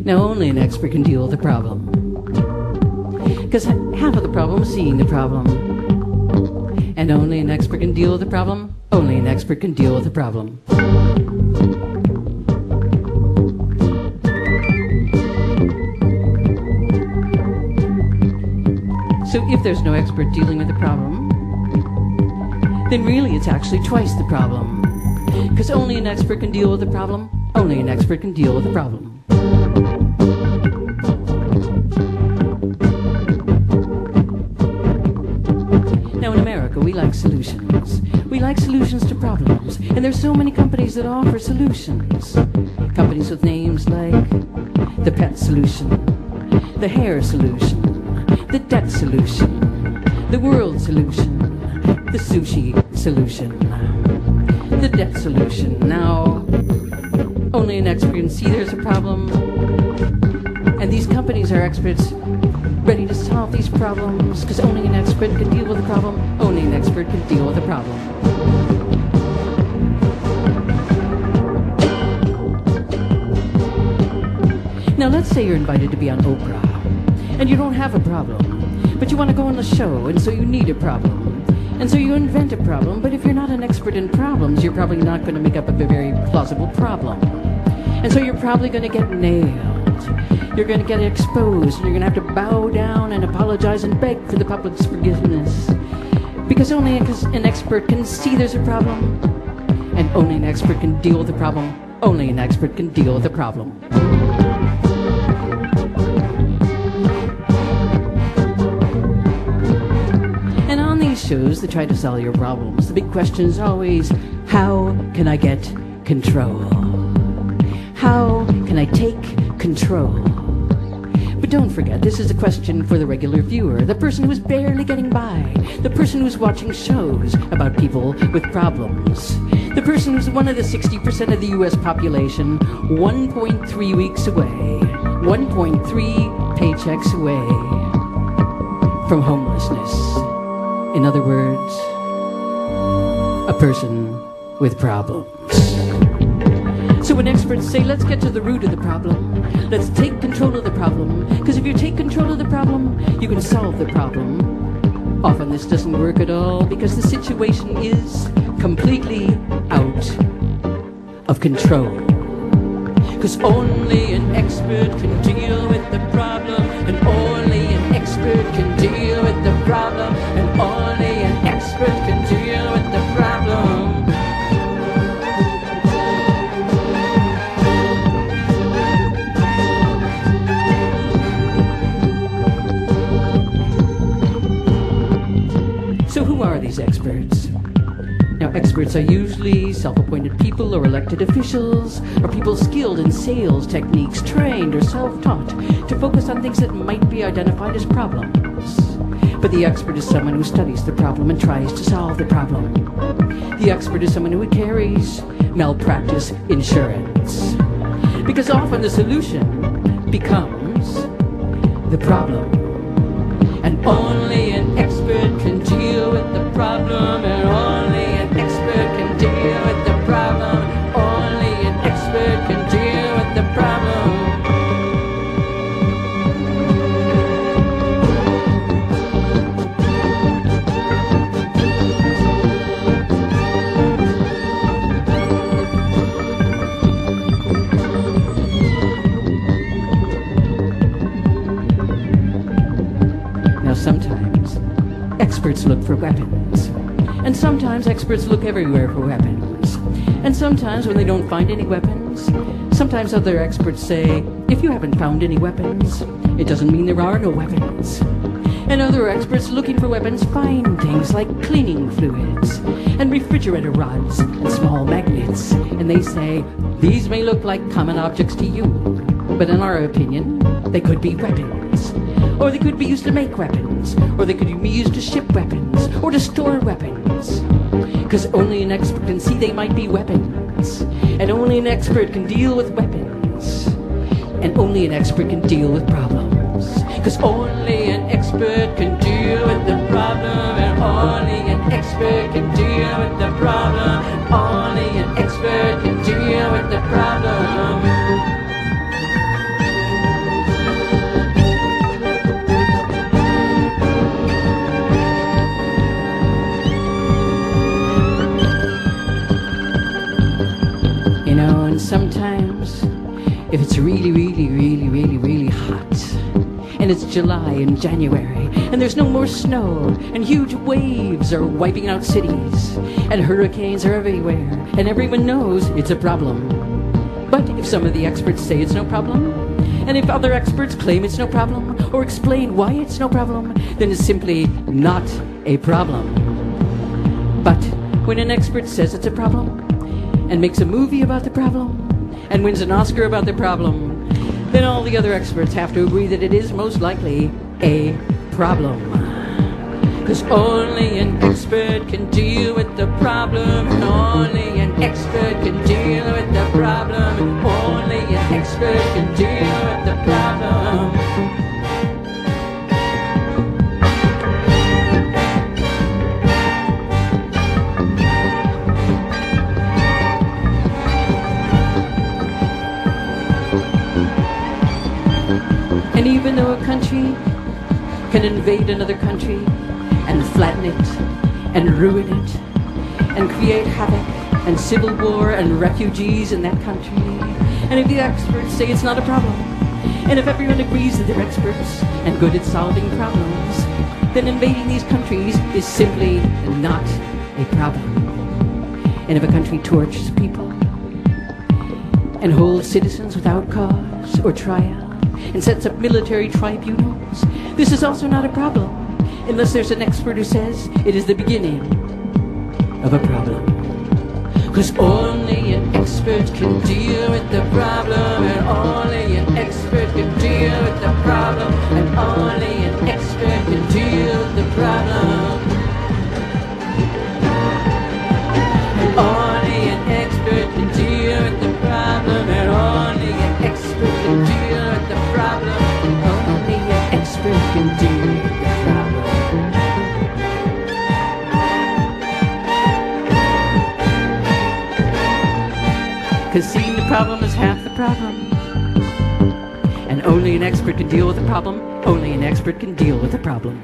Now, only an expert can deal with the problem. Because half of the problem is seeing the problem. And only an expert can deal with the problem. Only an expert can deal with the problem. So if there's no expert dealing with the problem, then really it's actually twice the problem. Because only an expert can deal with the problem. Only an expert can deal with the problem. Now in America, we like solutions. We like solutions to problems. And there's so many companies that offer solutions. Companies with names like the pet solution, the hair solution, the debt solution, the world solution, the sushi solution, the debt solution. Now, only an expert can see there's a problem. And these companies are experts ready to solve these problems, because only an expert can deal with the problem. Only an expert can deal with the problem. Now let's say you're invited to be on Oprah, and you don't have a problem, but you want to go on the show, and so you need a problem. And so you invent a problem, but if you're not an expert in problems, you're probably not going to make up a very plausible problem. And so you're probably going to get nailed. You're going to get exposed, and you're going to have to bow down and apologize and beg for the public's forgiveness. Because only an expert can see there's a problem, and only an expert can deal with the problem. Only an expert can deal with the problem. And on these shows that try to solve your problems, the big question is always, how can I get control? How can I take control? But don't forget, this is a question for the regular viewer, the person who's barely getting by, the person who's watching shows about people with problems, the person who's one of the 60% of the US population, 1.3 weeks away, 1.3 paychecks away from homelessness. In other words, a person with problems. So when experts say, let's get to the root of the problem, let's take control of the problem, because if you take control of the problem, you can solve the problem. Often this doesn't work at all, because the situation is completely out of control. Because only an expert can deal with the problem, and only an expert can deal with the problem, and only an expert can deal with the problem. So who are these experts? Now, experts are usually self-appointed people or elected officials, or people skilled in sales techniques, trained or self-taught to focus on things that might be identified as problems. But the expert is someone who studies the problem and tries to solve the problem. The expert is someone who carries malpractice insurance. Because often the solution becomes the problem. And only an expert can deal with the problem, and only an expert can deal with the problem. Only an expert can deal with the problem. Now sometimes experts look for weapons, and sometimes experts look everywhere for weapons, and sometimes when they don't find any weapons, sometimes other experts say, if you haven't found any weapons, it doesn't mean there are no weapons. And other experts looking for weapons find things like cleaning fluids and refrigerator rods and small magnets, and they say, these may look like common objects to you, But in our opinion, they could be weapons. Or they could be used to make weapons. Or they could be used to ship weapons. Or to store weapons. Because only an expert can see they might be weapons. And only an expert can deal with weapons. And only an expert can deal with problems. Because only an expert can deal with the problem. And only an expert can deal with the problem. Only an expert can deal with the problem. You know, and sometimes, if it's really hot, and it's July and January, and there's no more snow, and huge waves are wiping out cities, and hurricanes are everywhere, and everyone knows it's a problem. But if some of the experts say it's no problem, and if other experts claim it's no problem, or explain why it's no problem, then it's simply not a problem. But when an expert says it's a problem, and makes a movie about the problem, and wins an Oscar about the problem, then all the other experts have to agree that it is most likely a problem. Because only an expert can deal with the problem, and only an expert can deal with the problem, and only an expert can deal with the problem. And even though a country can invade another country and flatten it and ruin it and create havoc and civil war and refugees in that country, and if the experts say it's not a problem, and if everyone agrees that they're experts and good at solving problems, then invading these countries is simply not a problem. And if a country tortures people and holds citizens without cause or trial, and sets up military tribunals, this is also not a problem, unless there's an expert who says it is the beginning of a problem. Because only an expert can deal with the problem, and only an expert can deal with the problem, and only an expert can deal with the problem. And only an expert can deal with the problem, and only an expert can deal with the problem, and only an expert can deal with the problem. Because seeing the problem is half the problem. And only an expert can deal with the problem. Only an expert can deal with the problem.